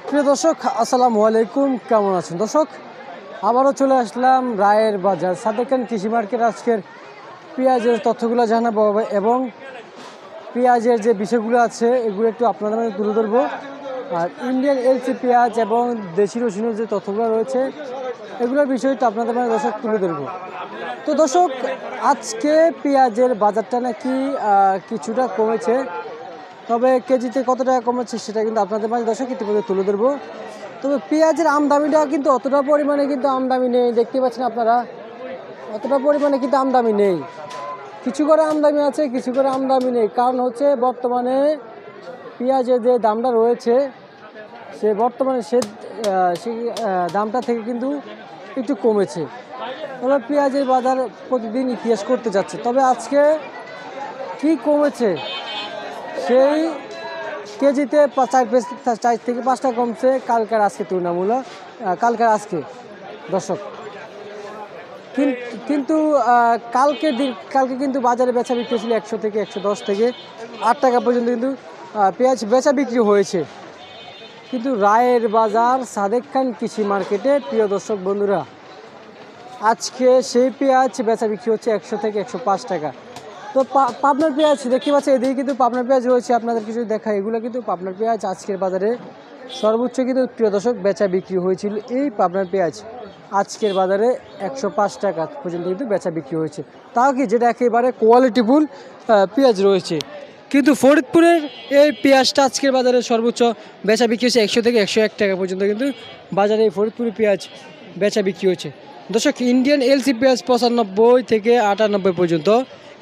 প্রিয় দর্শক, আসসালামু আলাইকুম। কেমন আছেন দর্শক? আবারও চলে আসলাম রায়ের বাজার সাদেক খান কৃষি মার্কেট। আজকের পেঁয়াজের তথ্যগুলো জানাবো এবং পেঁয়াজের যে বিষয়গুলো আছে এগুলো একটু আপনাদের মধ্যে তুলে ধরবো। আর ইন্ডিয়ান এলসি পেঁয়াজ এবং দেশি রসুনের যে তথ্যগুলো রয়েছে এগুলোর বিষয়টা আপনাদের মধ্যে দর্শক তুলে ধরবো। তো দর্শক, আজকে পেঁয়াজের বাজারটা নাকি কিছুটা কমেছে, তবে কেজিতে কত টাকা কমেছে সেটা কিন্তু আপনাদের মাঝে দর্শক ইতিমধ্যে তুলে ধরবো। তবে পেঁয়াজের আমদানিটা কিন্তু অতটা পরিমাণে কিন্তু আমদানি নেই, দেখতে পাচ্ছেন আপনারা, অতটা পরিমাণে কিন্তু আমদানি নেই। কিছু করে আমদানি আছে, কিছু করে আমদানি নেই। কারণ হচ্ছে বর্তমানে পেঁয়াজের যে দামটা রয়েছে সে বর্তমানে সেই দামটা থেকে কিন্তু একটু কমেছে। তবে পেঁয়াজের বাজার প্রতিদিন ইতিহাস করতে যাচ্ছে। তবে আজকে কি কমেছে, সেই কেজিতে 4 থেকে 5 টাকা কমছে কালকের আজকে তুলনামূলক, কালকের আজকে দর্শক। কিন্তু কালকে কিন্তু বাজারে বেচা বিক্রি ছিল 100 থেকে 110 থেকে 8 টাকা পর্যন্ত কিন্তু পেঁয়াজ বেচা বিক্রি হয়েছে। কিন্তু রায়ের বাজার সাদেক খান কৃষি মার্কেটে প্রিয় দর্শক বন্ধুরা, আজকে সেই পেঁয়াজ বেচা বিক্রি হচ্ছে 100 থেকে 105 টাকা। তো পাবনার পেঁয়াজ দেখতে পাচ্ছি, এদিকে কিন্তু পাবনার পেঁয়াজ রয়েছে, আপনাদের কিছু দেখা, এগুলো কিন্তু পাবনার পেঁয়াজ আজকের বাজারে সর্বোচ্চ কিন্তু প্রিয় দর্শক বেচা বিক্রি হয়েছিল। এই পাবনার পেঁয়াজ আজকের বাজারে 105 টাকা পর্যন্ত কিন্তু বেচা বিক্রি হয়েছে, তাও কি যেটা একেবারে কোয়ালিটিফুল পেঁয়াজ রয়েছে। কিন্তু ফরিদপুরের এই পেঁয়াজটা আজকের বাজারে সর্বোচ্চ বেচা বিক্রি হয়েছে 100 থেকে 101 টাকা পর্যন্ত কিন্তু বাজারে এই ফরিদপুরের পেঁয়াজ বেচা বিক্রি হয়েছে। দর্শক, ইন্ডিয়ান এলসি পেঁয়াজ 95 থেকে 98 পর্যন্ত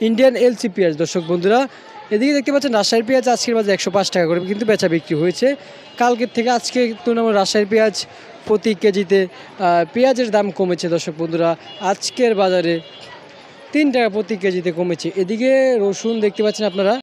ইন্ডিয়ান এলসি পেঁয়াজ দর্শক বন্ধুরা। এদিকে দেখতে পাচ্ছেন রাজশাহীর পেঁয়াজ আজকের বাজারে 105 টাকা করে কিন্তু বেচা বিক্রি হয়েছে। কালকের থেকে আজকে তুলনামূলক রাজশাহীর পেঁয়াজ প্রতি কেজিতে পেঁয়াজের দাম কমেছে দর্শক বন্ধুরা, আজকের বাজারে 3 টাকা প্রতি কেজিতে কমেছে। এদিকে রসুন দেখতে পাচ্ছেন আপনারা।